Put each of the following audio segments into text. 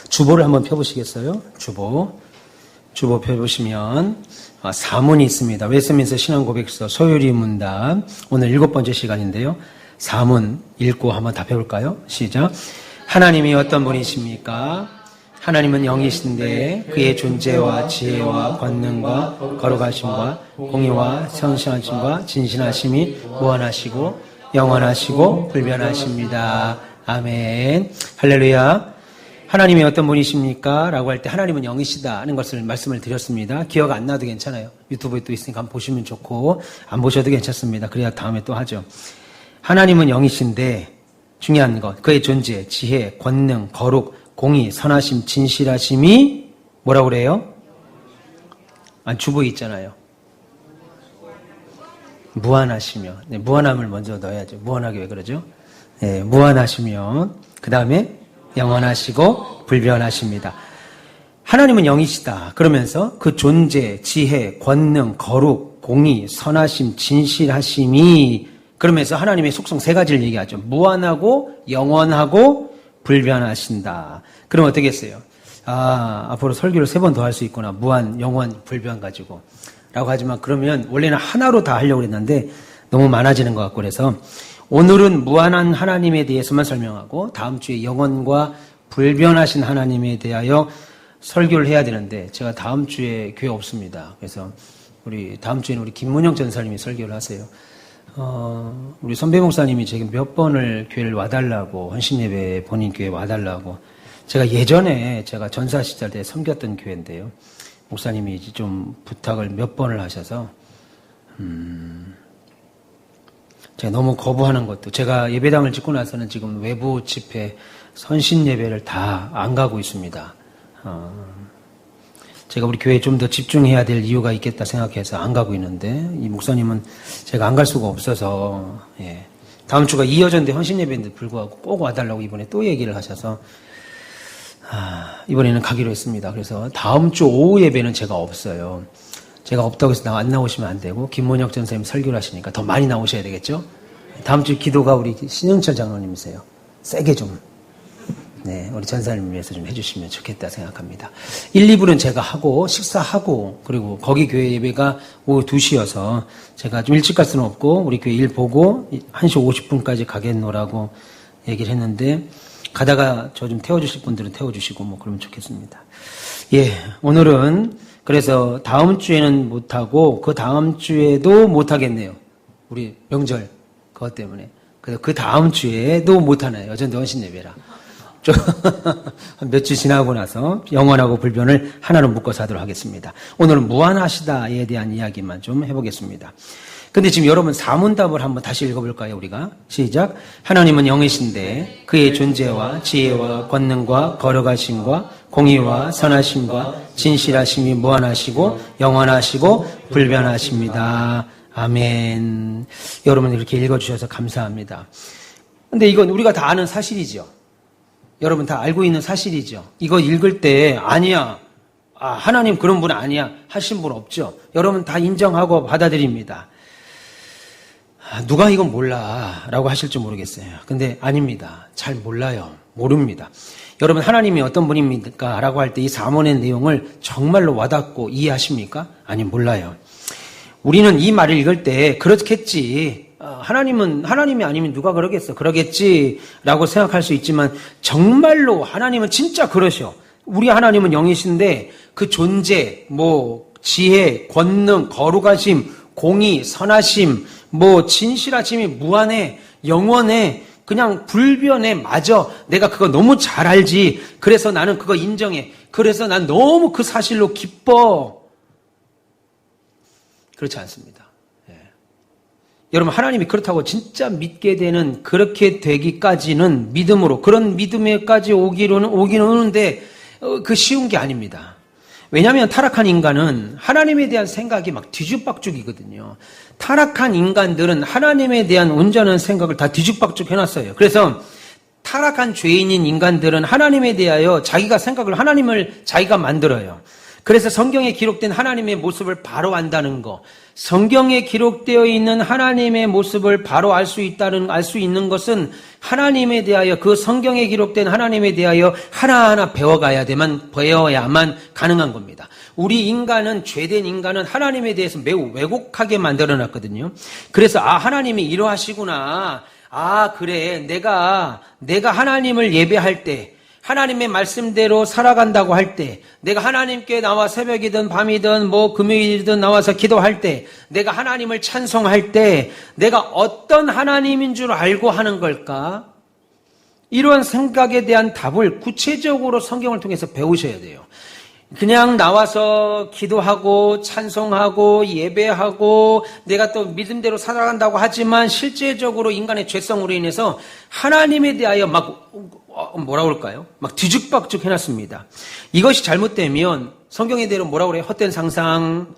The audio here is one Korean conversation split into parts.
주보를 한번 펴보시겠어요? 주보 펴보시면 사문이 있습니다. 웨스트민스터 신앙고백서 소요리 문답 오늘 7번째 시간인데요. 사문 읽고 한번 답해볼까요? 시작. 하나님이 어떤 분이십니까? 하나님은 영이신데 그의 존재와 지혜와 권능과 거룩하심과 공의와 성실하심과 진실하심이 무한하시고 영원하시고 불변하십니다. 아멘. 할렐루야. 하나님이 어떤 분이십니까? 라고 할 때 하나님은 영이시다 하는 것을 말씀을 드렸습니다. 기억 안 나도 괜찮아요. 유튜브에 또 있으니까 한번 보시면 좋고 안 보셔도 괜찮습니다. 그래야 다음에 또 하죠. 하나님은 영이신데 중요한 것 그의 존재, 지혜, 권능, 거룩, 공의, 선하심, 진실하심이 뭐라고 그래요? 주보에 있잖아요. 무한하시며 무한함을 먼저 넣어야죠. 무한하게 왜 그러죠? 네, 무한하시며 그 다음에 영원하시고 불변하십니다. 하나님은 영이시다. 그러면서 그 존재, 지혜, 권능, 거룩, 공의, 선하심, 진실하심이 그러면서 하나님의 속성 3가지를 얘기하죠. 무한하고 영원하고 불변하신다. 그럼 어떻게 했어요? 앞으로 설교를 3번 더 할 수 있구나. 무한, 영원, 불변 가지고. 라고 하지만 그러면 원래는 하나로 다 하려고 했는데 너무 많아지는 것 같고 그래서 오늘은 무한한 하나님에 대해서만 설명하고 다음 주에 영원과 불변하신 하나님에 대하여 설교를 해야 되는데 제가 다음 주에 교회 없습니다. 그래서 다음 주에는 우리 김문영 전사님이 설교를 하세요. 우리 선배 목사님이 지금 몇 번을 교회를 와달라고 헌신예배 본인 교회 와달라고 제가 예전에 제가 전사 시절 때 섬겼던 교회인데요. 목사님이 좀 부탁을 몇 번을 하셔서 제가 너무 거부하는 것도 제가 예배당을 짓고 나서는 지금 외부 집회 선신 예배를 다 안 가고 있습니다. 제가 우리 교회에 좀 더 집중해야 될 이유가 있겠다 생각해서 안 가고 있는데 이 목사님은 제가 안 갈 수가 없어서 다음 주가 이어졌는데 헌신 예배인데 불구하고 꼭 와달라고 이번에 또 얘기를 하셔서 이번에는 가기로 했습니다. 그래서 다음 주 오후 예배는 제가 없어요. 제가 없다고 해서 안 나오시면 안 되고 김문혁 전사님 설교를 하시니까 더 많이 나오셔야 되겠죠? 다음 주 기도가 우리 신영철 장로님이세요. 세게 좀 우리 전사님 위해서 좀 해주시면 좋겠다 생각합니다. 1, 2부는 제가 하고 식사하고 그리고 거기 교회 예배가 오후 2시여서 제가 좀 일찍 갈 수는 없고 우리 교회 일 보고 1시 50분까지 가겠노라고 얘기를 했는데 가다가 저 좀 태워주실 분들은 태워주시고 뭐 그러면 좋겠습니다. 오늘은 그래서 다음 주에는 못하고 그 다음 주에도 못하겠네요. 우리 명절 그것 때문에. 그래서 그 다음 주에도 못하네요. 여전히 헌신 예배라. 몇 주 지나고 나서 영원하고 불변을 하나로 묶어서 하도록 하겠습니다. 오늘은 무한하시다에 대한 이야기만 좀 해보겠습니다. 근데 지금 여러분 사문답을 한번 다시 읽어볼까요, 우리가? 시작. 하나님은 영이신데 그의 존재와 지혜와 권능과 거룩하심과 공의와 선하심과 진실하심이 무한하시고 영원하시고 불변하십니다. 아멘. 여러분 이렇게 읽어주셔서 감사합니다. 근데 이건 우리가 다 아는 사실이죠. 여러분 다 알고 있는 사실이죠. 이거 읽을 때 아니야. 하나님 그런 분 아니야. 하신 분 없죠. 여러분 다 인정하고 받아들입니다. 누가 이건 몰라 라고 하실 줄 모르겠어요. 근데 아닙니다. 잘 몰라요. 모릅니다. 여러분 하나님이 어떤 분입니까? 라고 할 때 이 사문의 내용을 정말로 와닿고 이해하십니까? 아니 몰라요. 우리는 이 말을 읽을 때 그렇겠지. 하나님이 아니면 누가 그러겠어? 그러겠지 라고 생각할 수 있지만 정말로 하나님은 진짜 그러셔. 우리 하나님은 영이신데 그 존재, 지혜, 권능, 거룩하심, 공의, 선하심, 진실하심이 무한해, 영원해, 그냥 불변해, 맞아. 내가 그거 너무 잘 알지. 그래서 나는 그거 인정해. 그래서 난 너무 그 사실로 기뻐. 그렇지 않습니다. 여러분 하나님이 그렇다고 진짜 믿게 되는 그렇게 되기까지는 믿음으로 그런 믿음에까지 오기는 오는데 그 쉬운 게 아닙니다. 왜냐하면 타락한 인간은 하나님에 대한 생각이 막 뒤죽박죽이거든요. 타락한 인간들은 하나님에 대한 온전한 생각을 다 뒤죽박죽 해놨어요. 그래서 타락한 죄인인 인간들은 하나님에 대하여 자기가 생각을 하나님을 자기가 만들어요. 그래서 성경에 기록된 하나님의 모습을 바로 안다는 거, 성경에 기록되어 있는 하나님의 모습을 바로 알 수 있는 것은 하나님에 대하여, 그 성경에 기록된 하나님에 대하여 하나하나 배워야만 가능한 겁니다. 우리 인간은, 죄된 인간은 하나님에 대해서 매우 왜곡하게 만들어놨거든요. 그래서 하나님이 이러하시구나. 그래, 내가 하나님을 예배할 때, 하나님의 말씀대로 살아간다고 할 때, 내가 하나님께 나와 새벽이든 밤이든 금요일이든 나와서 기도할 때, 내가 하나님을 찬송할 때 내가 어떤 하나님인 줄 알고 하는 걸까? 이러한 생각에 대한 답을 구체적으로 성경을 통해서 배우셔야 돼요. 그냥 나와서 기도하고 찬송하고 예배하고 내가 또 믿음대로 살아간다고 하지만 실제적으로 인간의 죄성으로 인해서 하나님에 대하여 막 뒤죽박죽 해놨습니다. 이것이 잘못되면 성경에 대로 그래요? 헛된 상상,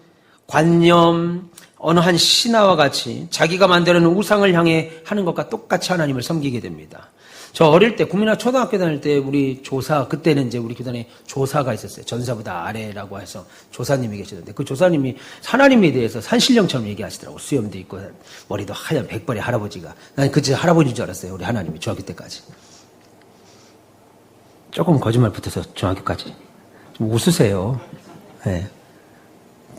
관념, 어느 한 신화와 같이 자기가 만드는 우상을 향해 하는 것과 똑같이 하나님을 섬기게 됩니다. 저 어릴 때, 국민학 초등학교 다닐 때 우리 조사, 그때는 이제 우리 교단에 조사가 있었어요. 전사보다 아래라고 해서 조사님이 계시던데, 그 조사님이 하나님에 대해서 산신령처럼 얘기하시더라고. 수염도 있고 머리도 하얀 백발의 할아버지가. 난 그치 할아버지인 줄 알았어요. 우리 하나님이 중학교 때까지. 조금 거짓말 붙어서 중학교까지. 좀 웃으세요. 네.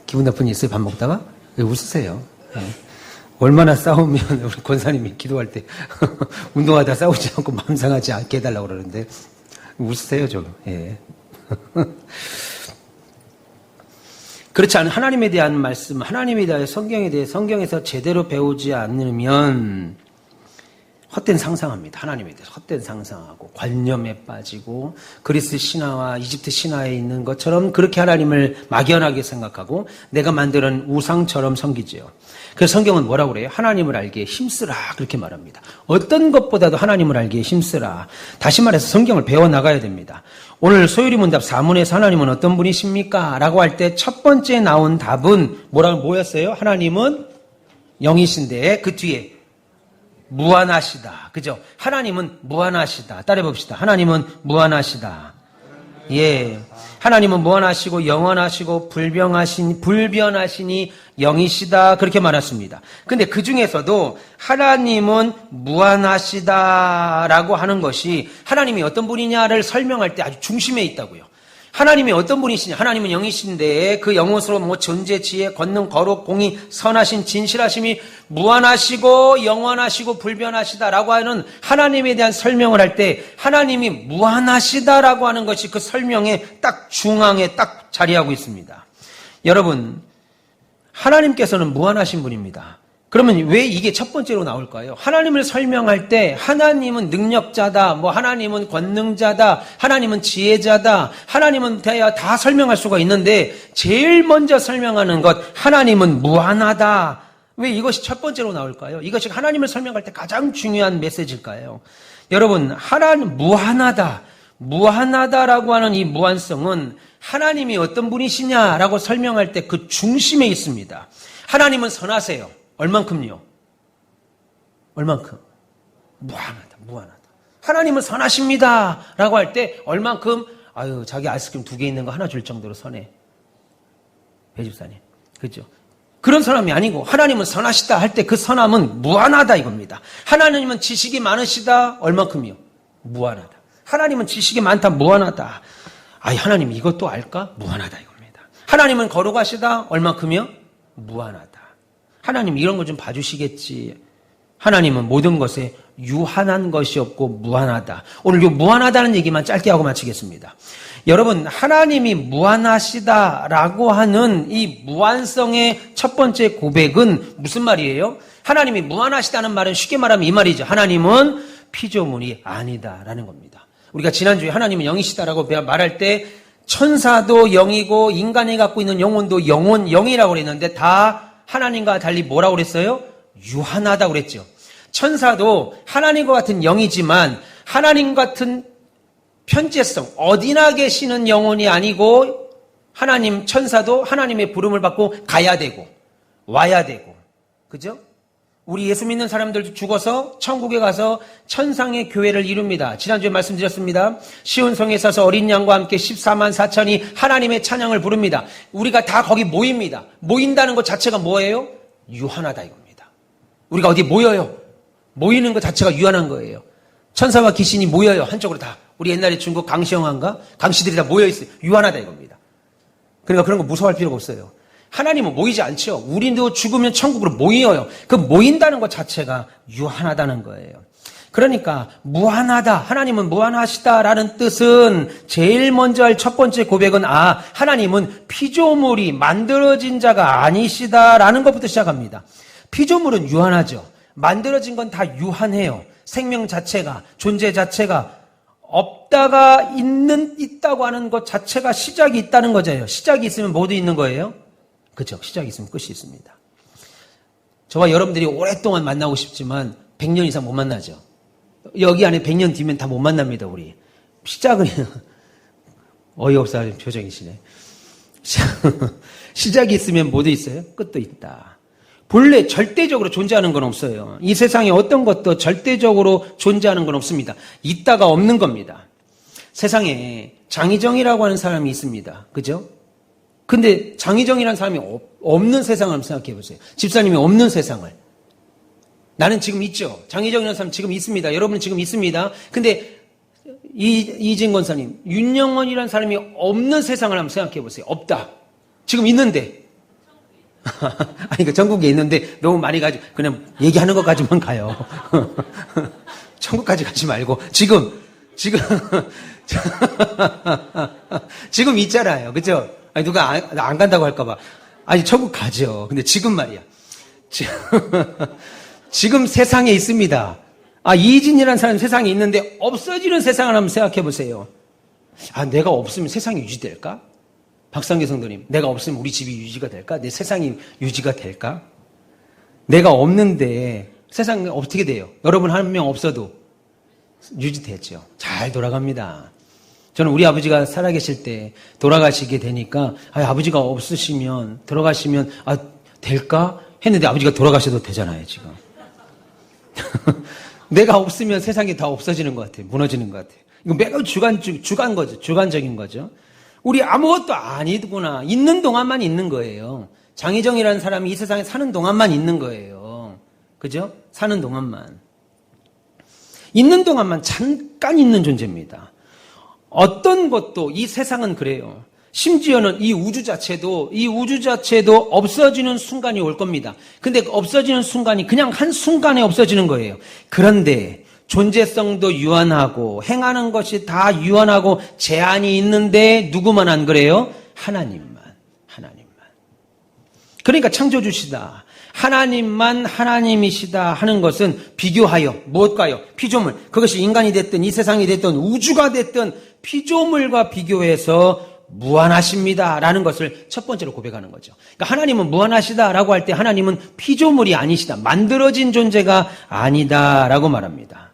기분 나쁜 일 있어요? 밥 먹다가? 왜 웃으세요? 네. 얼마나 싸우면 우리 권사님이 기도할 때 운동하다 싸우지 않고 마음 상하지 않게 해달라고 그러는데 웃으세요 좀. 예. 그렇지 않은 하나님에 대한 말씀, 하나님에 대한 성경에 대해 성경에서 제대로 배우지 않으면 헛된 상상합니다. 하나님에 대해서 헛된 상상하고 관념에 빠지고 그리스 신화와 이집트 신화에 있는 것처럼 그렇게 하나님을 막연하게 생각하고 내가 만드는 우상처럼 섬기지요. 그래서 성경은 뭐라고 그래요? 하나님을 알기에 힘쓰라 그렇게 말합니다. 어떤 것보다도 하나님을 알기에 힘쓰라. 다시 말해서 성경을 배워나가야 됩니다. 오늘 소요리 문답 4문에서 하나님은 어떤 분이십니까? 라고 할 때 첫 번째 나온 답은 뭐였어요? 하나님은 영이신데 그 뒤에 무한하시다. 그죠? 하나님은 무한하시다. 따라해봅시다. 하나님은 무한하시다. 예. 하나님은 무한하시고 영원하시고 불변하시니 영이시다. 그렇게 말했습니다. 근데 그 중에서도 하나님은 무한하시다라고 하는 것이 하나님이 어떤 분이냐를 설명할 때 아주 중심에 있다고요. 하나님이 어떤 분이시냐? 하나님은 영이신데 그 영으로 존재, 지혜, 권능, 거룩, 공의, 선하신, 진실하심이 무한하시고 영원하시고 불변하시다라고 하는 하나님에 대한 설명을 할 때 하나님이 무한하시다라고 하는 것이 그 설명의 딱 중앙에 딱 자리하고 있습니다. 여러분, 하나님께서는 무한하신 분입니다. 그러면 왜 이게 첫 번째로 나올까요? 하나님을 설명할 때 하나님은 능력자다, 하나님은 권능자다, 하나님은 지혜자다, 하나님은 다 설명할 수가 있는데 제일 먼저 설명하는 것, 하나님은 무한하다. 왜 이것이 첫 번째로 나올까요? 이것이 하나님을 설명할 때 가장 중요한 메시지일까요? 여러분, 하나님 무한하다. 무한하다라고 하는 이 무한성은 하나님이 어떤 분이시냐라고 설명할 때 그 중심에 있습니다. 하나님은 선하세요. 얼만큼요? 얼만큼? 무한하다. 하나님은 선하십니다. 라고 할 때, 얼만큼? 자기 아이스크림 2개 있는 거 하나 줄 정도로 선해. 배집사님. 그죠? 그런 사람이 아니고, 하나님은 선하시다 할 때 그 선함은 무한하다 이겁니다. 하나님은 지식이 많으시다. 얼만큼이요? 무한하다. 하나님은 지식이 많다. 무한하다. 하나님 이것도 알까? 무한하다 이겁니다. 하나님은 거룩하시다. 얼만큼이요? 무한하다. 하나님 이런 거 좀 봐주시겠지. 하나님은 모든 것에 유한한 것이 없고 무한하다. 오늘 이 무한하다는 얘기만 짧게 하고 마치겠습니다. 여러분, 하나님이 무한하시다라고 하는 이 무한성의 첫 번째 고백은 무슨 말이에요? 하나님이 무한하시다는 말은 쉽게 말하면 이 말이죠. 하나님은 피조물이 아니다라는 겁니다. 우리가 지난주에 하나님은 영이시다라고 말할 때 천사도 영이고 인간이 갖고 있는 영혼도 영이라고 그랬는데 다 하나님과 달리 뭐라고 그랬어요? 유한하다고 그랬죠. 천사도 하나님과 같은 영이지만 하나님 같은 편재성, 어디나 계시는 영혼이 아니고 천사도 하나님의 부름을 받고 가야 되고 와야 되고, 그죠? 우리 예수 믿는 사람들 죽어서 천국에 가서 천상의 교회를 이룹니다. 지난주에 말씀드렸습니다. 시온성에 서서 어린 양과 함께 14만 4천이 하나님의 찬양을 부릅니다. 우리가 다 거기 모입니다. 모인다는 것 자체가 뭐예요? 유한하다 이겁니다. 우리가 어디 모여요. 모이는 것 자체가 유한한 거예요. 천사와 귀신이 모여요. 한쪽으로 다. 우리 옛날에 중국 강시영한가? 강시들이 다 모여있어요. 유한하다 이겁니다. 그러니까 그런 거 무서워할 필요가 없어요. 하나님은 모이지 않죠. 우리도 죽으면 천국으로 모여요. 그 모인다는 것 자체가 유한하다는 거예요. 그러니까 무한하다, 하나님은 무한하시다라는 뜻은 제일 먼저 할 첫 번째 고백은 하나님은 피조물이 만들어진 자가 아니시다라는 것부터 시작합니다. 피조물은 유한하죠. 만들어진 건 다 유한해요. 생명 자체가, 존재 자체가 없다가 있다고 하는 것 자체가 시작이 있다는 거잖아요. 시작이 있으면 모두 있는 거예요. 그죠? 시작이 있으면 끝이 있습니다. 저와 여러분들이 오랫동안 만나고 싶지만 100년 이상 못 만나죠. 여기 안에 100년 뒤면 다 못 만납니다, 우리. 시작은 어이없어 하는 표정이시네. 시작이 있으면 모두 있어요. 끝도 있다. 본래 절대적으로 존재하는 건 없어요. 이 세상에 어떤 것도 절대적으로 존재하는 건 없습니다. 있다가 없는 겁니다. 세상에 장희정이라고 하는 사람이 있습니다. 그죠? 근데 장희정이라는 사람이 없는 세상을 한번 생각해 보세요. 집사님이 없는 세상을. 나는 지금 있죠. 장희정이라는 사람 지금 있습니다. 여러분은 지금 있습니다. 근데 이진 권사님, 윤영원이라는 사람이 없는 세상을 한번 생각해 보세요. 없다. 지금 있는데. 아니, 그 전국에 있는데 너무 많이 가지고 그냥 얘기하는 것까지만 가요. 천국까지 가지 말고 지금 있잖아요. 그죠? 아니, 누가 안 간다고 할까봐. 아니, 천국 가죠. 근데 지금 말이야. 지금 세상에 있습니다. 이진이라는 사람이 세상에 있는데 없어지는 세상을 한번 생각해 보세요. 내가 없으면 세상이 유지될까? 박상계 성도님, 내가 없으면 우리 집이 유지가 될까? 내 세상이 유지가 될까? 내가 없는데 세상이 어떻게 돼요? 여러분 한 명 없어도 유지되죠. 잘 돌아갑니다. 저는 우리 아버지가 살아계실 때 돌아가시게 되니까 아버지가 없으시면 돌아가시면 될까? 했는데 아버지가 돌아가셔도 되잖아요, 지금. 내가 없으면 세상이 다 없어지는 것 같아요. 무너지는 것 같아요. 이거 매우 주관적인 거죠. 우리 아무것도 아니구나. 있는 동안만 있는 거예요. 장희정이라는 사람이 이 세상에 사는 동안만 있는 거예요. 그죠? 사는 동안만. 있는 동안만 잠깐 있는 존재입니다. 어떤 것도 이 세상은 그래요. 심지어는 이 우주 자체도 없어지는 순간이 올 겁니다. 근데 없어지는 순간이 그냥 한 순간에 없어지는 거예요. 그런데 존재성도 유한하고 행하는 것이 다 유한하고 제한이 있는데 누구만 안 그래요? 하나님만. 그러니까 창조주시다. 하나님만 하나님이시다 하는 것은 비교하여 무엇과요? 피조물. 그것이 인간이 됐든 이 세상이 됐든 우주가 됐든 피조물과 비교해서 무한하십니다라는 것을 첫 번째로 고백하는 거죠. 그러니까 하나님은 무한하시다라고 할 때 하나님은 피조물이 아니시다. 만들어진 존재가 아니다라고 말합니다.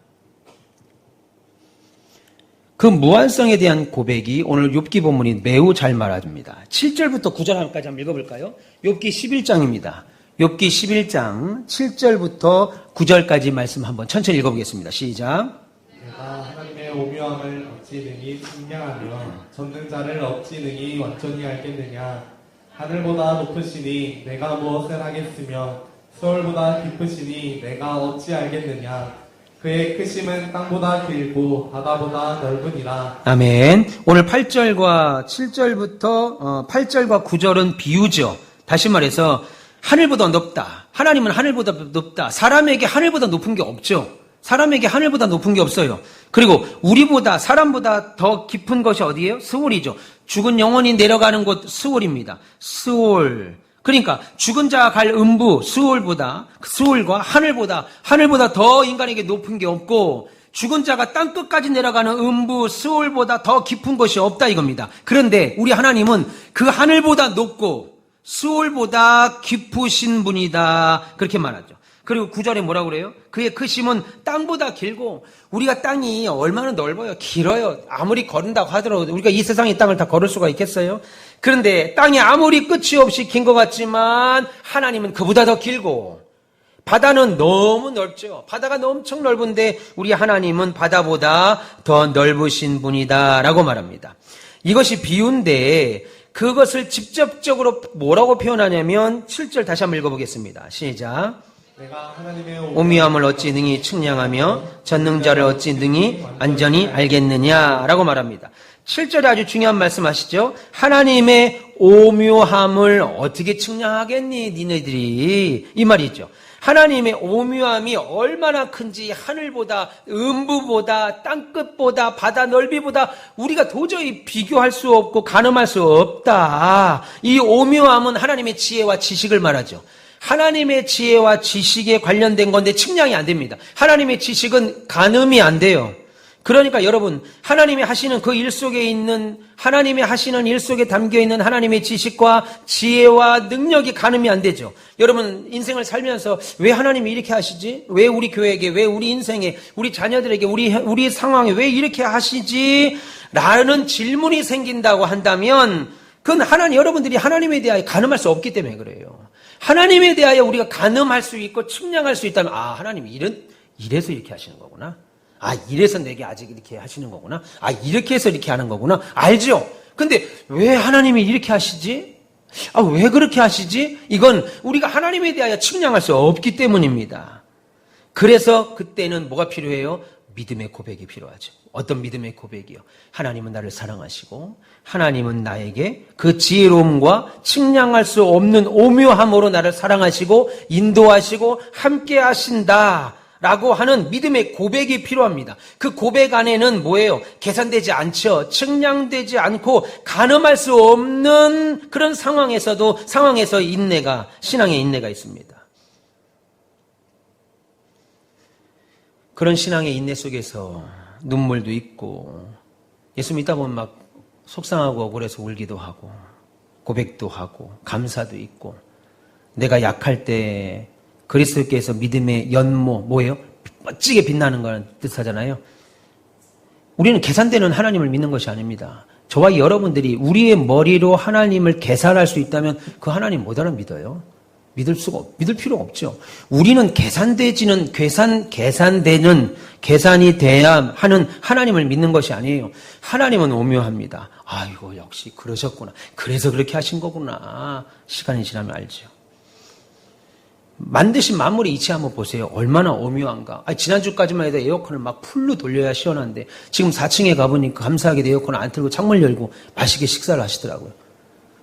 그 무한성에 대한 고백이 오늘 욥기 본문이 매우 잘 말해줍니다. 7절부터 9절까지 한번 읽어볼까요? 욥기 11장입니다. 욥기 11장 7절부터 9절까지 말씀 한번 천천히 읽어보겠습니다. 시작. 내가 하나님의 오묘함을 어찌 능히 측량하며 전능자를 어찌 능히 완전히 알겠느냐. 하늘보다 높으시니 내가 무엇을 하겠으며 수월보다 깊으시니 내가 어찌 알겠느냐. 그의 크심은 땅보다 길고 바다보다 넓으니라. 아멘. 오늘 8절과 7절부터 8절과 9절은 비유죠. 다시 말해서 하늘보다 높다. 하나님은 하늘보다 높다. 사람에게 하늘보다 높은 게 없죠. 사람에게 하늘보다 높은 게 없어요. 그리고 우리보다 사람보다 더 깊은 것이 어디예요? 스올이죠. 죽은 영혼이 내려가는 곳 스올입니다. 스올. 그러니까 죽은 자가 갈 음부 스올과 하늘보다 더 인간에게 높은 게 없고 죽은 자가 땅 끝까지 내려가는 음부 스올보다 더 깊은 것이 없다 이겁니다. 그런데 우리 하나님은 그 하늘보다 높고 스올보다 깊으신 분이다 그렇게 말하죠. 그리고 9절에 뭐라고 그래요? 그의 크심은 땅보다 길고 우리가 땅이 얼마나 넓어요? 길어요. 아무리 걸은다고 하더라도 우리가 이 세상의 땅을 다 걸을 수가 있겠어요? 그런데 땅이 아무리 끝이 없이 긴 것 같지만 하나님은 그보다 더 길고 바다는 너무 넓죠. 바다가 엄청 넓은데 우리 하나님은 바다보다 더 넓으신 분이다 라고 말합니다. 이것이 비유인데 그것을 직접적으로 뭐라고 표현하냐면 7절 다시 한번 읽어보겠습니다. 시작. 내가 하나님의 오묘함을 어찌 능히 측량하며 전능자를 어찌 능히 완전히 알겠느냐 라고 말합니다. 7절에 아주 중요한 말씀하시죠. 하나님의 오묘함을 어떻게 측량하겠니 니네들이, 이 말이죠. 하나님의 오묘함이 얼마나 큰지 하늘보다, 음부보다, 땅끝보다, 바다 넓이보다 우리가 도저히 비교할 수 없고 가늠할 수 없다. 이 오묘함은 하나님의 지혜와 지식을 말하죠. 하나님의 지혜와 지식에 관련된 건데 측량이 안 됩니다. 하나님의 지식은 가늠이 안 돼요. 그러니까 여러분, 하나님이 하시는 그 일 속에 있는, 하나님이 하시는 일 속에 담겨있는 하나님의 지식과 지혜와 능력이 가늠이 안 되죠. 여러분, 인생을 살면서 왜 하나님이 이렇게 하시지? 왜 우리 교회에게, 왜 우리 인생에, 우리 자녀들에게, 우리 상황에 왜 이렇게 하시지? 라는 질문이 생긴다고 한다면 그건 여러분들이 하나님에 대하여 가늠할 수 없기 때문에 그래요. 하나님에 대하여 우리가 가늠할 수 있고 측량할 수 있다면, 아, 하나님이 이래서 이렇게 하시는 거구나. 아, 이래서 내게 아직 이렇게 하시는 거구나. 아, 이렇게 해서 이렇게 하는 거구나. 알죠? 근데 왜 하나님이 이렇게 하시지? 아, 왜 그렇게 하시지? 이건 우리가 하나님에 대하여 측량할 수 없기 때문입니다. 그래서 그때는 뭐가 필요해요? 믿음의 고백이 필요하죠. 어떤 믿음의 고백이요? 하나님은 나를 사랑하시고 하나님은 나에게 그 지혜로움과 측량할 수 없는 오묘함으로 나를 사랑하시고 인도하시고 함께 하신다 라고 하는 믿음의 고백이 필요합니다. 그 고백 안에는 뭐예요? 계산되지 않죠. 측량되지 않고 가늠할 수 없는 그런 상황에서 신앙의 인내가 있습니다. 그런 신앙의 인내 속에서 눈물도 있고 예수 믿다 보면 막 속상하고 억울해서 울기도 하고 고백도 하고 감사도 있고 내가 약할 때 그리스도께서 믿음의 연모 뭐예요? 멋지게 빛나는 걸 뜻하잖아요. 우리는 계산되는 하나님을 믿는 것이 아닙니다. 저와 여러분들이 우리의 머리로 하나님을 계산할 수 있다면 그 하나님 못 믿어요. 믿을 필요가 없죠. 우리는 계산되는, 계산이 돼야 하는 하나님을 믿는 것이 아니에요. 하나님은 오묘합니다. 아이고, 역시 그러셨구나. 그래서 그렇게 하신 거구나. 시간이 지나면 알죠. 만드신 만물의 이치 한번 보세요. 얼마나 오묘한가. 지난주까지만 해도 에어컨을 막 풀로 돌려야 시원한데 지금 4층에 가보니까 감사하게 에어컨을 안 틀고 창문 열고 맛있게 식사를 하시더라고요.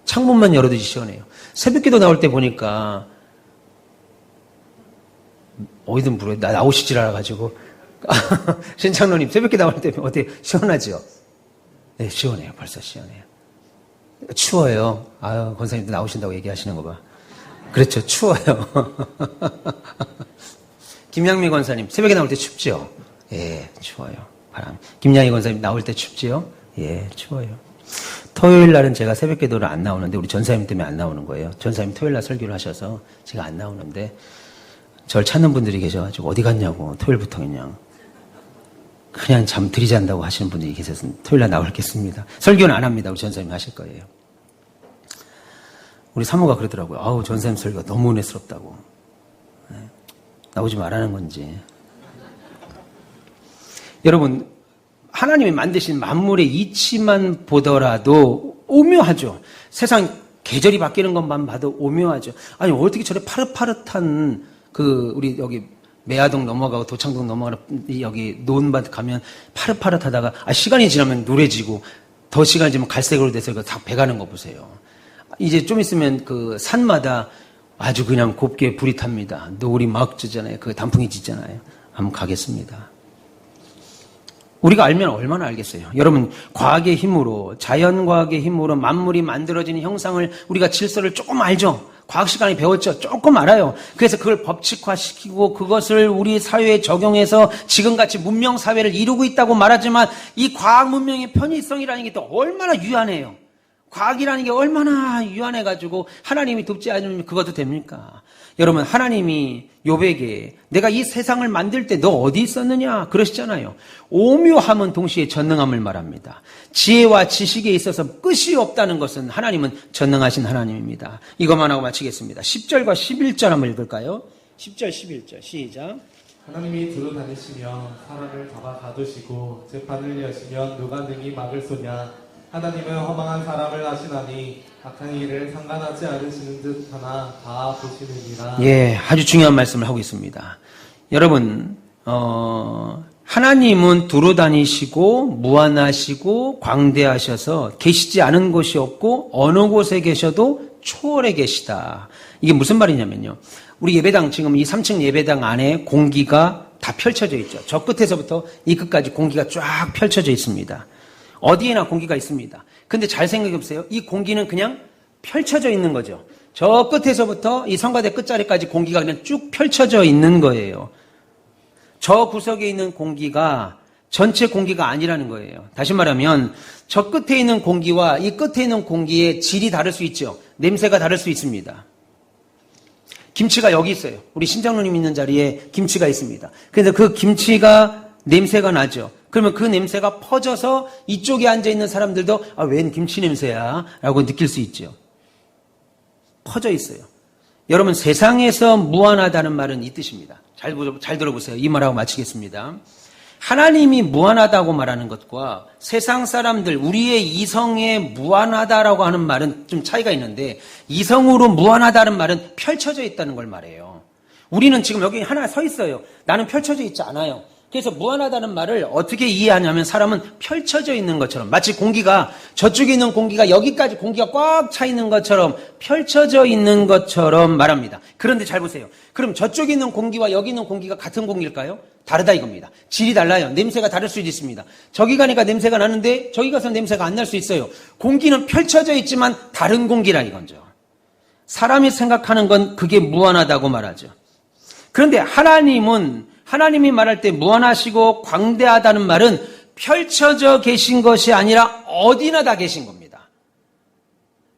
창문만 열어도 시원해요. 새벽기도 나올 때 보니까 어디든 물어요. 나오시질 않아가지고 신창로님 새벽기 나올 때 어때? 시원하죠? 네, 시원해요. 벌써 시원해요. 추워요. 아유, 권사님도 나오신다고 얘기하시는 거 봐. 그렇죠. 추워요. 김양미 권사님 새벽에 나올 때 춥죠? 예, 추워요. 바람. 김양희 권사님 나올 때 춥지요? 예, 추워요. 토요일 날은 제가 새벽 기도를 안 나오는데 우리 전사님 때문에 안 나오는 거예요. 전사님 토요일 날 설교를 하셔서 제가 안 나오는데 저를 찾는 분들이 계셔가지고 어디 갔냐고 토요일부터 그냥 잠 들이잔다고 하시는 분들이 계셔서 토요일 날 나오겠습니다. 설교는 안 합니다. 우리 전사님 하실 거예요. 우리 사모가 그러더라고요. 아우, 전사님 설교가 너무 은혜스럽다고. 네. 나오지 말라는 건지. 여러분, 하나님이 만드신 만물의 이치만 보더라도 오묘하죠. 세상 계절이 바뀌는 것만 봐도 오묘하죠. 아니, 어떻게 저래 파릇파릇한 우리 여기 매화동 넘어가고 도창동 넘어가는 여기 노은밭 가면 파릇파릇하다가 시간이 지나면 노래지고 더 시간이 지나면 갈색으로 돼서 이거 다 배가는 거 보세요. 이제 좀 있으면 그 산마다 아주 그냥 곱게 불이 탑니다. 노을이 막 지잖아요. 그 단풍이 지잖아요. 한번 가겠습니다. 우리가 알면 얼마나 알겠어요. 여러분, 과학의 힘으로, 자연과학의 힘으로 만물이 만들어지는 형상을 우리가 질서를 조금 알죠. 과학 시간에 배웠죠. 조금 알아요. 그래서 그걸 법칙화시키고 그것을 우리 사회에 적용해서 지금같이 문명 사회를 이루고 있다고 말하지만 이 과학 문명의 편의성이라는 게 또 얼마나 유한해요. 과학이라는 게 얼마나 유한해가지고 하나님이 돕지 않으면 그것도 됩니까? 여러분, 하나님이 욥에게 내가 이 세상을 만들 때 너 어디 있었느냐 그러시잖아요. 오묘함은 동시에 전능함을 말합니다. 지혜와 지식에 있어서 끝이 없다는 것은 하나님은 전능하신 하나님입니다. 이것만 하고 마치겠습니다. 10절과 11절 한번 읽을까요? 10절, 11절 시작. 하나님이 두루 다니시며 사람을 잡아 가두시고 재판을 여시면 누가 능히 막을 소냐. 하나님은 허망한 사람을 하시나니 악한 일을 상관하지 않으시는 듯 하나 다 보시느니라. 예, 아주 중요한 말씀을 하고 있습니다. 여러분, 하나님은 두루 다니시고 무한하시고 광대하셔서 계시지 않은 곳이 없고 어느 곳에 계셔도 초월해 계시다. 이게 무슨 말이냐면요. 우리 예배당, 지금 이 3층 예배당 안에 공기가 다 펼쳐져 있죠. 저 끝에서부터 이 끝까지 공기가 쫙 펼쳐져 있습니다. 어디에나 공기가 있습니다. 근데 잘 생각해 보세요. 이 공기는 그냥 펼쳐져 있는 거죠. 저 끝에서부터 이 성가대 끝자리까지 공기가 그냥 쭉 펼쳐져 있는 거예요. 저 구석에 있는 공기가 전체 공기가 아니라는 거예요. 다시 말하면 저 끝에 있는 공기와 이 끝에 있는 공기의 질이 다를 수 있죠. 냄새가 다를 수 있습니다. 김치가 여기 있어요. 우리 신장로님 있는 자리에 김치가 있습니다. 그래서 그 김치가 냄새가 나죠. 그러면 그 냄새가 퍼져서 이쪽에 앉아있는 사람들도 웬 김치 냄새야? 라고 느낄 수 있죠. 퍼져 있어요. 여러분, 세상에서 무한하다는 말은 이 뜻입니다. 잘 들어보세요. 이 말하고 마치겠습니다. 하나님이 무한하다고 말하는 것과 세상 사람들, 우리의 이성에 무한하다라고 하는 말은 좀 차이가 있는데, 이성으로 무한하다는 말은 펼쳐져 있다는 걸 말해요. 우리는 지금 여기 하나 서 있어요. 나는 펼쳐져 있지 않아요. 그래서 무한하다는 말을 어떻게 이해하냐면 사람은 펼쳐져 있는 것처럼, 마치 공기가 저쪽에 있는 공기가 여기까지 공기가 꽉 차 있는 것처럼 펼쳐져 있는 것처럼 말합니다. 그런데 잘 보세요. 그럼 저쪽에 있는 공기와 여기 있는 공기가 같은 공기일까요? 다르다 이겁니다. 질이 달라요. 냄새가 다를 수도 있습니다. 저기 가니까 냄새가 나는데 저기 가서 냄새가 안 날 수 있어요. 공기는 펼쳐져 있지만 다른 공기라 이거죠. 사람이 생각하는 건 그게 무한하다고 말하죠. 그런데 하나님이 말할 때 무한하시고 광대하다는 말은 펼쳐져 계신 것이 아니라 어디나 다 계신 겁니다.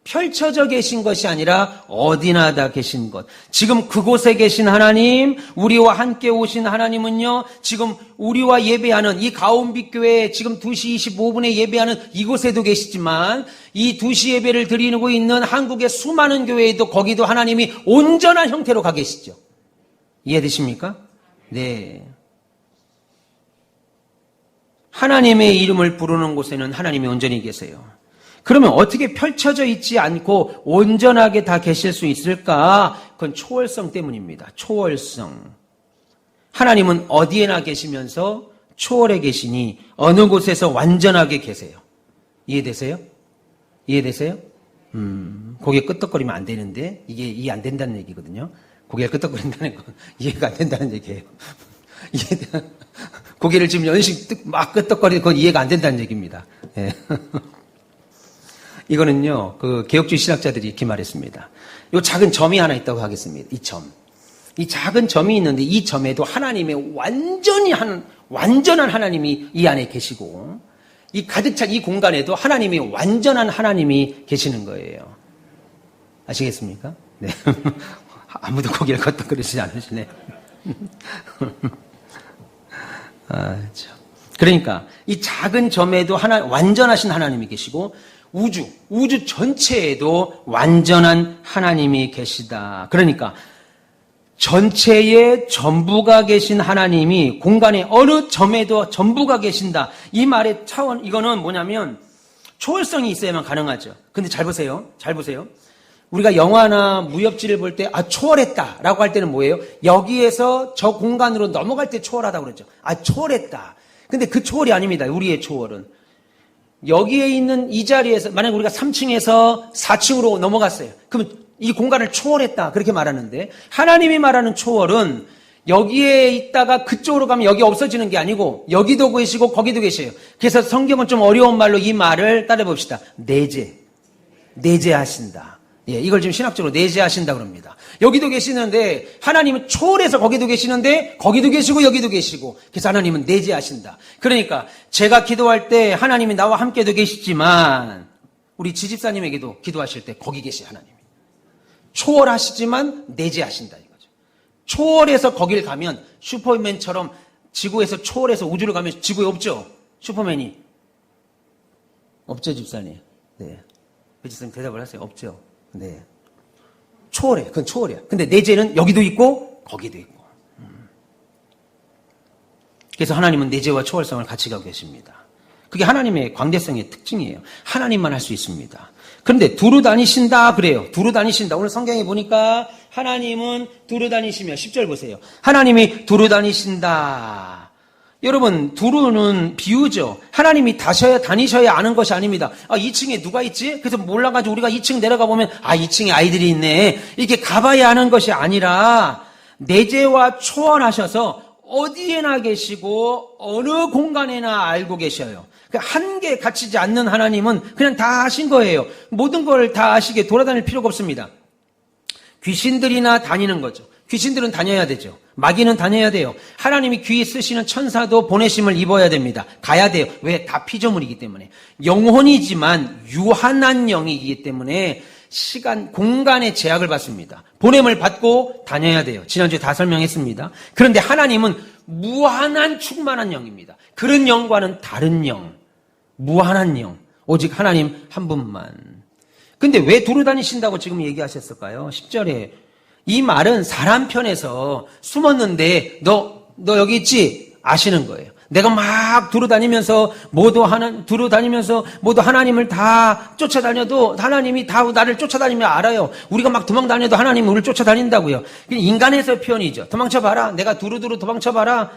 펼쳐져 계신 것이 아니라 어디나 다 계신 것. 지금 그곳에 계신 하나님, 우리와 함께 오신 하나님은요, 지금 우리와 예배하는 이 가온빛 교회에 지금 2시 25분에 예배하는 이곳에도 계시지만 이 2시 예배를 드리고 있는 한국의 수많은 교회에도 거기도 하나님이 온전한 형태로 가 계시죠. 이해되십니까? 네. 하나님의 이름을 부르는 곳에는 하나님이 온전히 계세요. 그러면 어떻게 펼쳐져 있지 않고 온전하게 다 계실 수 있을까? 그건 초월성 때문입니다. 초월성. 하나님은 어디에나 계시면서 초월해 계시니 어느 곳에서 완전하게 계세요. 이해되세요? 이해되세요? 고개 끄덕거리면 안 되는데 이게 이해 안 된다는 얘기거든요. 고개가 끄덕거린다는 건 이해가 안 된다는 얘기예요. 고개를 지금 연식 막 끄덕거리는 건 이해가 안 된다는 얘기입니다. 예. 이거는요, 그 개혁주의 신학자들이 이렇게 말했습니다. 요 작은 점이 하나 있다고 하겠습니다. 이 점. 이 작은 점이 있는데 이 점에도 하나님의 완전한 하나님이 이 안에 계시고 이 가득 찬 이 공간에도 하나님이 완전한 하나님이 계시는 거예요. 아시겠습니까? 네. 아무도 고개를 걷덕거리지 않으시네. 그러니까 이 작은 점에도 완전하신 하나님이 계시고 우주 전체에도 완전한 하나님이 계시다. 그러니까 전체에 전부가 계신 하나님이 공간의 어느 점에도 전부가 계신다. 이 말의 차원, 이거는 뭐냐면 초월성이 있어야만 가능하죠. 근데 잘 보세요. 우리가 영화나 무협지를 볼 때 초월했다라고 할 때는 뭐예요? 여기에서 저 공간으로 넘어갈 때 초월하다고 그러죠. 초월했다. 근데 그 초월이 아닙니다. 우리의 초월은. 여기에 있는 이 자리에서 만약 우리가 3층에서 4층으로 넘어갔어요. 그럼 이 공간을 초월했다. 그렇게 말하는데 하나님이 말하는 초월은 여기에 있다가 그쪽으로 가면 여기 없어지는 게 아니고 여기도 계시고 거기도 계셔요. 그래서 성경은 좀 어려운 말로 이 말을 따라 봅시다. 내재하신다. 예, 이걸 지금 신학적으로 내재하신다 그럽니다. 여기도 계시는데 하나님은 초월해서 거기도 계시는데 거기도 계시고 여기도 계시고 그래서 하나님은 내재하신다. 그러니까 제가 기도할 때 하나님이 나와 함께도 계시지만 우리 지집사님에게도 기도하실 때 거기 계시 하나님이 초월하시지만 내재하신다 이거죠. 초월해서 거길 가면 슈퍼맨처럼 지구에서 초월해서 우주로 가면 지구에 없죠. 슈퍼맨이 없죠 집사님. 네, 집사님 대답을 하세요. 없죠. 네. 초월해. 그건 초월이야. 근데 내재는 여기도 있고 거기도 있고. 그래서 하나님은 내재와 초월성을 같이 가고 계십니다. 그게 하나님의 광대성의 특징이에요. 하나님만 할 수 있습니다. 그런데 두루 다니신다 그래요. 두루 다니신다. 오늘 성경에 보니까 하나님은 두루 다니시며 10절 보세요. 하나님이 두루 다니신다. 여러분, 두루는 비유죠. 하나님이 다니셔야 아는 것이 아닙니다. 2층에 누가 있지? 그래서 몰라가지고 우리가 2층 내려가 보면 2층에 아이들이 있네. 이렇게 가봐야 하는 것이 아니라 내재와 초월하셔서 어디에나 계시고 어느 공간에나 알고 계셔요. 한계 갇히지 않는 하나님은 그냥 다 하신 거예요. 모든 걸 다 아시게 돌아다닐 필요가 없습니다. 귀신들이나 다니는 거죠. 귀신들은 다녀야 되죠. 마귀는 다녀야 돼요. 하나님이 귀 쓰시는 천사도 보내심을 입어야 됩니다. 가야 돼요. 왜? 다 피조물이기 때문에. 영혼이지만 유한한 영이기 때문에 시간, 공간의 제약을 받습니다. 보냄을 받고 다녀야 돼요. 지난주에 다 설명했습니다. 그런데 하나님은 무한한 충만한 영입니다. 그런 영과는 다른 영, 무한한 영, 오직 하나님 한 분만. 근데 왜 두루 다니신다고 지금 얘기하셨을까요? 10절에 이 말은 사람 편에서 숨었는데 너 여기 있지? 아시는 거예요. 내가 막 두루 다니면서 모두 하나님을 다 쫓아다녀도 하나님이 다 나를 쫓아다니며 알아요. 우리가 막 도망 다녀도 하나님은 우리를 쫓아다닌다고요. 인간에서의 표현이죠. 도망쳐봐라. 내가 두루두루 도망쳐봐라.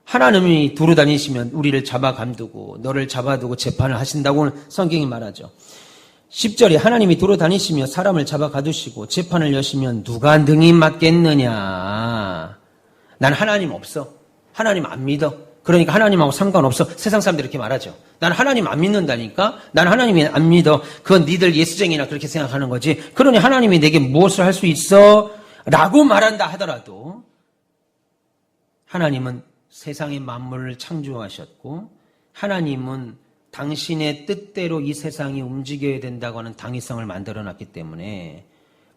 하나님이 두루 다니시면 우리를 잡아 감두고 너를 잡아두고 재판을 하신다고 성경이 말하죠. 10절에 하나님이 두루 다니시며 사람을 잡아 가두시고 재판을 여시면 누가 능히 맡겠느냐. 난 하나님 없어. 하나님 안 믿어. 그러니까 하나님하고 상관없어. 세상 사람들이 이렇게 말하죠. 난 하나님 안 믿는다니까. 난 하나님이 안 믿어. 그건 니들 예수쟁이나 그렇게 생각하는 거지. 그러니 하나님이 내게 무엇을 할 수 있어? 라고 말한다 하더라도 하나님은 세상의 만물을 창조하셨고 하나님은 당신의 뜻대로 이 세상이 움직여야 된다고 하는 당위성을 만들어놨기 때문에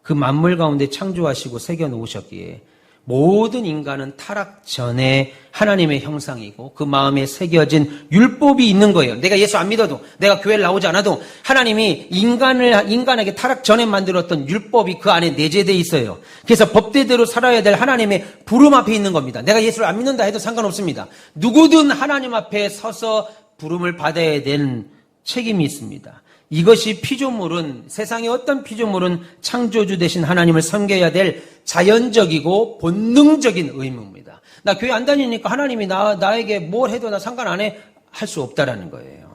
그 만물 가운데 창조하시고 새겨놓으셨기에 모든 인간은 타락 전에 하나님의 형상이고 그 마음에 새겨진 율법이 있는 거예요. 내가 예수 안 믿어도, 내가 교회를 나오지 않아도 하나님이 인간에게 타락 전에 만들었던 율법이 그 안에 내재되어 있어요. 그래서 법대대로 살아야 될 하나님의 부름 앞에 있는 겁니다. 내가 예수를 안 믿는다 해도 상관없습니다. 누구든 하나님 앞에 서서 부름을 받아야 되는 책임이 있습니다. 이것이 피조물은, 세상의 어떤 피조물은 창조주 되신 하나님을 섬겨야 될 자연적이고 본능적인 의무입니다. 나 교회 안 다니니까 하나님이 나에게 뭘 해도 나 상관 안 해? 할 수 없다라는 거예요.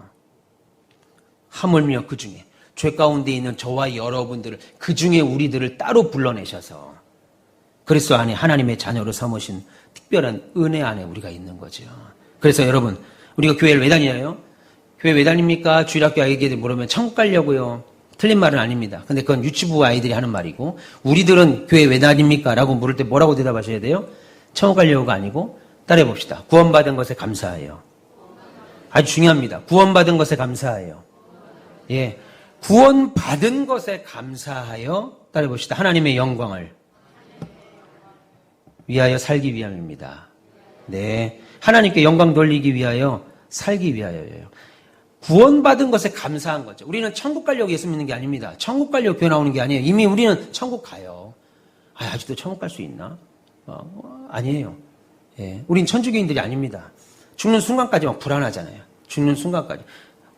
하물며 그 중에 죄 가운데 있는 저와 여러분들을, 그 중에 우리들을 따로 불러내셔서 그리스도 안에 하나님의 자녀로 삼으신 특별한 은혜 안에 우리가 있는 거죠. 그래서 여러분, 우리가 교회를 왜 다니나요? 교회 왜 다닙니까? 주일학교 아이들이 물으면 천국 가려고요. 틀린 말은 아닙니다. 근데 그건 유치부 아이들이 하는 말이고, 우리들은 교회 왜 다닙니까? 라고 물을 때 뭐라고 대답하셔야 돼요? 천국 가려고가 아니고 따라해 봅시다. 구원받은 것에 감사해요. 아주 중요합니다. 구원받은 것에 감사해요. 예, 구원받은 것에 감사하여 따라해 봅시다. 하나님의 영광을 위하여 살기 위함입니다. 네, 하나님께 영광 돌리기 위하여 살기 위하여예요. 구원받은 것에 감사한 거죠. 우리는 천국 가려고 예수 믿는 게 아닙니다. 천국 가려고 교회 나오는 게 아니에요. 이미 우리는 천국 가요. 아직도 천국 갈 수 있나? 아니에요. 예, 우린 천주교인들이 아닙니다. 죽는 순간까지 막 불안하잖아요. 죽는 순간까지.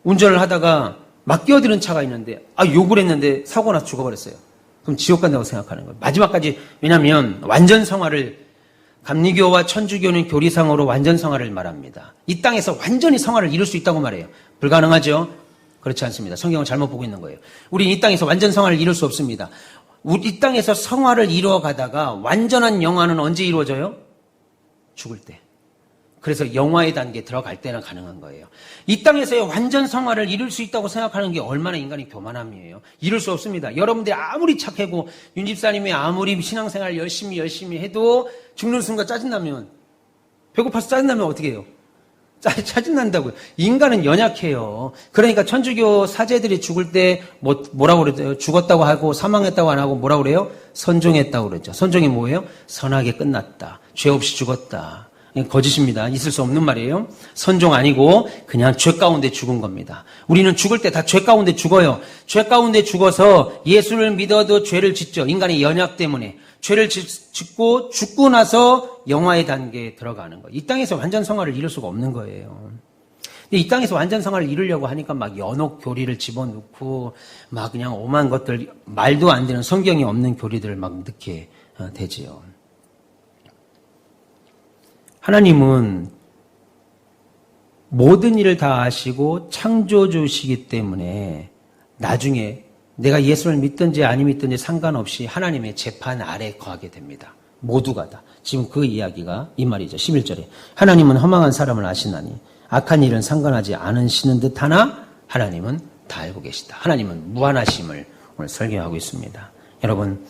운전을 하다가 막 끼어드는 차가 있는데, 욕을 했는데 사고 나서 죽어버렸어요. 그럼 지옥 간다고 생각하는 거예요. 마지막까지, 왜냐면 완전 성화를, 감리교와 천주교는 교리상으로 완전 성화를 말합니다. 이 땅에서 완전히 성화를 이룰 수 있다고 말해요. 불가능하죠? 그렇지 않습니다. 성경을 잘못 보고 있는 거예요. 우리는 이 땅에서 완전 성화를 이룰 수 없습니다. 이 땅에서 성화를 이루어가다가 완전한 영화는 언제 이루어져요? 죽을 때. 그래서 영화의 단계에 들어갈 때나 가능한 거예요. 이 땅에서의 완전 성화를 이룰 수 있다고 생각하는 게 얼마나 인간의 교만함이에요. 이룰 수 없습니다. 여러분들이 아무리 착하고 윤 집사님이 아무리 신앙생활 열심히 해도 죽는 순간 짜증나면, 배고파서 짜증나면 어떻게 해요? 짜증난다고요. 인간은 연약해요. 그러니까 천주교 사제들이 죽을 때 뭐라고 그러죠? 죽었다고 하고 사망했다고 안 하고 뭐라고 그래요? 선종했다고 그러죠. 선종이 뭐예요? 선하게 끝났다. 죄 없이 죽었다. 거짓입니다. 있을 수 없는 말이에요. 선종 아니고 그냥 죄 가운데 죽은 겁니다. 우리는 죽을 때 다 죄 가운데 죽어요. 죄 가운데 죽어서 예수를 믿어도 죄를 짓죠. 인간의 연약 때문에. 죄를 짓고 죽고 나서 영화의 단계에 들어가는 거예요. 이 땅에서 완전 성화를 이룰 수가 없는 거예요. 근데 이 땅에서 완전 성화를 이루려고 하니까 막 연옥 교리를 집어넣고 막 그냥 오만 것들, 말도 안 되는 성경이 없는 교리들을 막 넣게 되지요. 하나님은 모든 일을 다 아시고 창조주시기 때문에 나중에 내가 예수를 믿든지 안 믿든지 상관없이 하나님의 재판 아래 거하게 됩니다. 모두가 다. 지금 그 이야기가 이 말이죠. 11절에. 하나님은 허망한 사람을 아시나니 악한 일은 상관하지 않으시는 듯 하나 하나님은 다 알고 계시다. 하나님은 무한하심을 오늘 설교하고 있습니다. 여러분,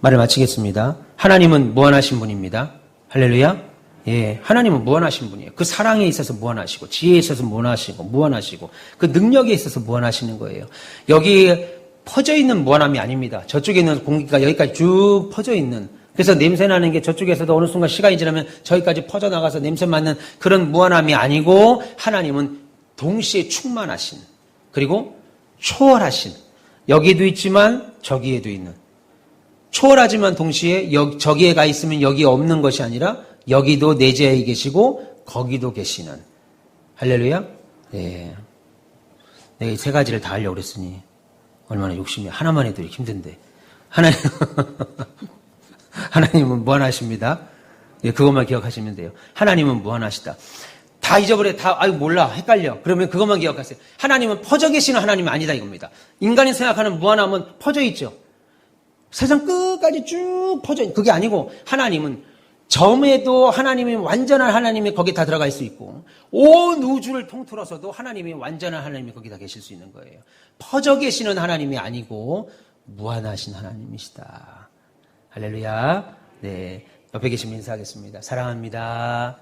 말을 마치겠습니다. 하나님은 무한하신 분입니다. 할렐루야. 예, 하나님은 무한하신 분이에요. 그 사랑에 있어서 무한하시고, 지혜에 있어서 무한하시고, 그 능력에 있어서 무한하시는 거예요. 여기 퍼져 있는 무한함이 아닙니다. 저쪽에 있는 공기가 여기까지 쭉 퍼져 있는, 그래서 냄새 나는 게 저쪽에서도 어느 순간 시간이 지나면 저기까지 퍼져 나가서 냄새 맡는 그런 무한함이 아니고, 하나님은 동시에 충만하신, 그리고 초월하신, 여기에도 있지만 저기에도 있는, 초월하지만 동시에 저기에 가 있으면 여기에 없는 것이 아니라 여기도 내재해 계시고 거기도 계시는. 할렐루야. 예. 내가 이 세 가지를 다 하려고 그랬으니 얼마나 욕심이, 하나만 해도 힘든데. 하나님은 무한하십니다. 예, 그것만 기억하시면 돼요. 하나님은 무한하시다. 다 잊어버려. 몰라. 헷갈려. 그러면 그것만 기억하세요. 하나님은 퍼져 계시는 하나님은 아니다 이겁니다. 인간이 생각하는 무한함은 퍼져 있죠. 세상 끝까지 쭉 퍼져 있는, 그게 아니고 하나님은 점에도 하나님이 완전한 하나님이 거기 다 들어갈 수 있고, 온 우주를 통틀어서도 하나님이 완전한 하나님이 거기 다 계실 수 있는 거예요. 퍼져 계시는 하나님이 아니고 무한하신 하나님이시다. 할렐루야. 네, 옆에 계시면 인사하겠습니다. 사랑합니다.